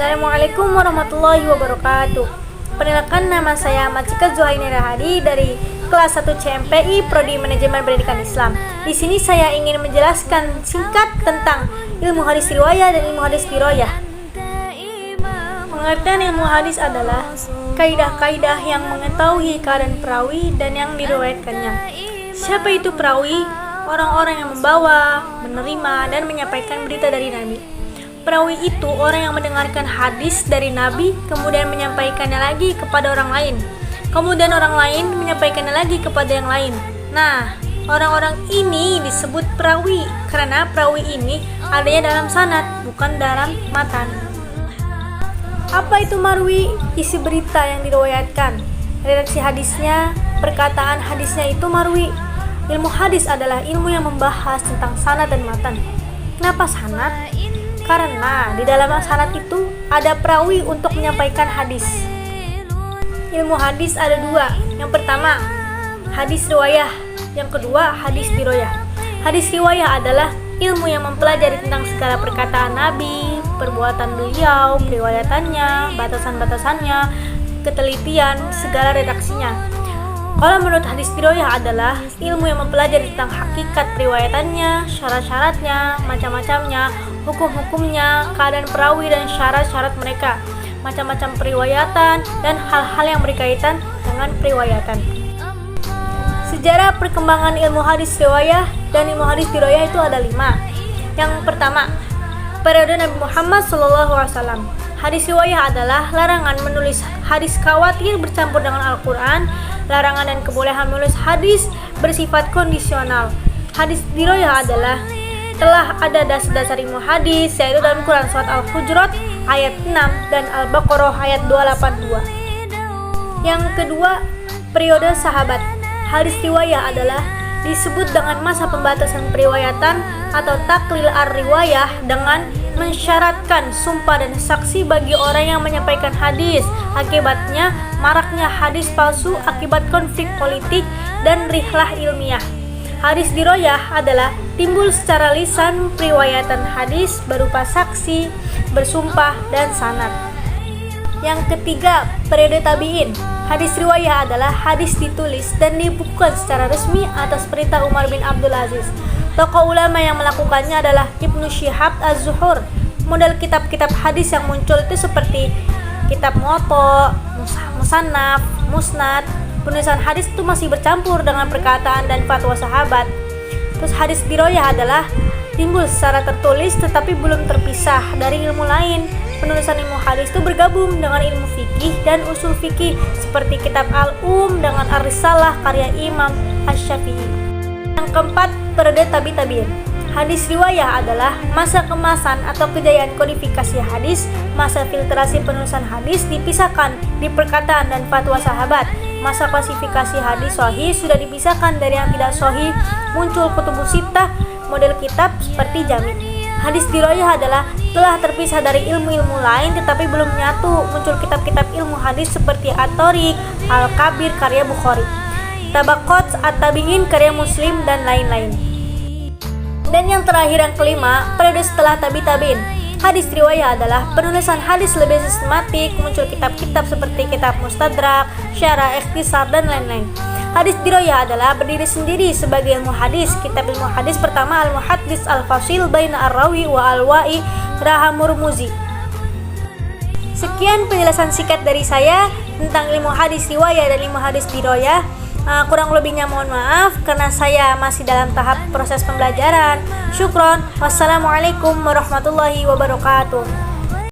Assalamualaikum warahmatullahi wabarakatuh. Perkenalkan, nama saya Macika Zuhaini Rahadi dari kelas 1 CMPI Prodi Manajemen Pendidikan Islam. Di sini saya ingin menjelaskan singkat tentang ilmu hadis riwayah dan ilmu hadis diroyah. Pengertian ilmu hadis adalah kaidah-kaidah yang mengetahui keadaan perawi dan yang diriwayatkannya. Siapa itu perawi? Orang-orang yang membawa, menerima, dan menyampaikan berita dari Nabi. Perawi itu orang yang mendengarkan hadis dari Nabi, kemudian menyampaikannya lagi kepada orang lain. Kemudian orang lain menyampaikannya lagi kepada yang lain. Nah, orang-orang ini disebut perawi, karena perawi ini adanya dalam sanad, bukan dalam matan. Apa itu marwi? Isi berita yang diriwayatkan. Redaksi hadisnya, perkataan hadisnya itu marwi. Ilmu hadis adalah ilmu yang membahas tentang sanad dan matan. Kenapa sanad? Karena di dalam sanad itu ada perawi untuk menyampaikan hadis. Ilmu hadis ada dua. Yang pertama, hadis riwayah. Yang kedua, hadis diroyah. Hadis riwayah adalah ilmu yang mempelajari tentang segala perkataan Nabi, perbuatan beliau, periwayatannya, batasan-batasannya, ketelitian, segala redaksinya. Kalau menurut hadis diroyah adalah ilmu yang mempelajari tentang hakikat periwayatannya, syarat-syaratnya, macam-macamnya, hukum-hukumnya, keadaan perawi dan syarat-syarat mereka, macam-macam periwayatan dan hal-hal yang berkaitan dengan periwayatan. Sejarah perkembangan ilmu hadis riwayah dan ilmu hadis diroyah itu ada 5. Yang pertama, periode Nabi Muhammad SAW. Hadis riwayah adalah larangan menulis hadis khawatir bercampur dengan Al-Quran, larangan dan kebolehan menulis hadis bersifat kondisional. Hadis diroyah adalah telah ada dasar-dasar ilmu hadis, yaitu dalam Quran surat Al-Hujurat ayat 6 dan Al-Baqarah ayat 282. Yang kedua, periode sahabat. Hadis riwayah adalah disebut dengan masa pembatasan periwayatan atau taklil ar-riwayah dengan mensyaratkan sumpah dan saksi bagi orang yang menyampaikan hadis. Akibatnya maraknya hadis palsu akibat konflik politik dan rihlah ilmiah. Hadis diroyah adalah timbul secara lisan periwayatan hadis berupa saksi, bersumpah, dan sanad. Yang ketiga, periode tabi'in. Hadis riwayah adalah hadis ditulis dan dibukukan secara resmi atas perintah Umar bin Abdul Aziz. Tokoh ulama yang melakukannya adalah Ibnu Syihab Az-Zuhur. Model kitab-kitab hadis yang muncul itu seperti kitab Muwatta, Musannaf, Musnad. Penulisan hadis itu masih bercampur dengan perkataan dan fatwa sahabat. Terus hadis diroyah adalah timbul secara tertulis tetapi belum terpisah dari ilmu lain. Penulisan ilmu hadis itu bergabung dengan ilmu fikih dan usul fikih seperti kitab Al-Um dengan Ar-Risalah karya Imam Asy-Syafi'i. Yang keempat, periode tabi-tabiin. Hadis riwayah adalah masa kemasan atau kejayaan kodifikasi hadis. Masa filtrasi penulisan hadis dipisahkan di perkataan dan fatwa sahabat. Masa klasifikasi hadis sahih sudah dipisahkan dari yang tidak sahih. Muncul kutubus sittah, model kitab seperti Jami'. Hadis diroyah adalah telah terpisah dari ilmu-ilmu lain tetapi belum menyatu. Muncul kitab-kitab ilmu hadis seperti At-Thariq, Al-Kabir karya Bukhari, Tabaqat At-Tabi'in karya Muslim, dan lain-lain. Dan yang terakhir, yang kelima, periode setelah tabi-tabi'in. Hadis riwayah adalah penulisan hadis lebih sistematik. Muncul kitab-kitab seperti kitab Mustadrak, Syarah, Ikhtisar, dan lain-lain. Hadis diroyah adalah berdiri sendiri sebagai ilmu hadis. Kitab ilmu hadis pertama Al-Muhaddits Al-Fasil Baina Ar-Rawi wa Al-Wa'i Rahamurmuzi. Sekian penjelasan singkat dari saya tentang ilmu hadis riwayah dan ilmu hadis diroyah. Kurang lebihnya mohon maaf karena saya masih dalam tahap proses pembelajaran. Syukron. Wassalamualaikum warahmatullahi wabarakatuh.